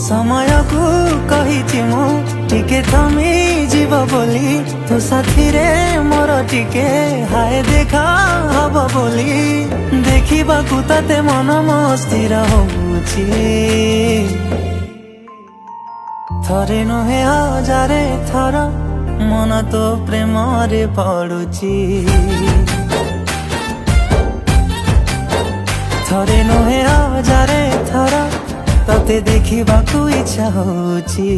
ସମୟକୁ କହିଛି ମୁଁ ଟିକେ ଥମି ଯିବ ବୋଲି ତୋ ସାଥିରେ ମୋର ଟିକେ ହାୟ ଦେଖା ହବ ବୋଲି ଦେଖିବାକୁ ତତେ ମନ ମୋ ସ୍ଥିର ହଉଛି ଥରେ ନୁହେଁ ହଜାରେ ଥର ମନ ତୋ ପ୍ରେମରେ ପଡୁଛି ଥରେ ନୁହେଁ ହଜାରେ ଥର ତତେ ଦେଖିବାକୁ ଇଚ୍ଛା ହଉଛି।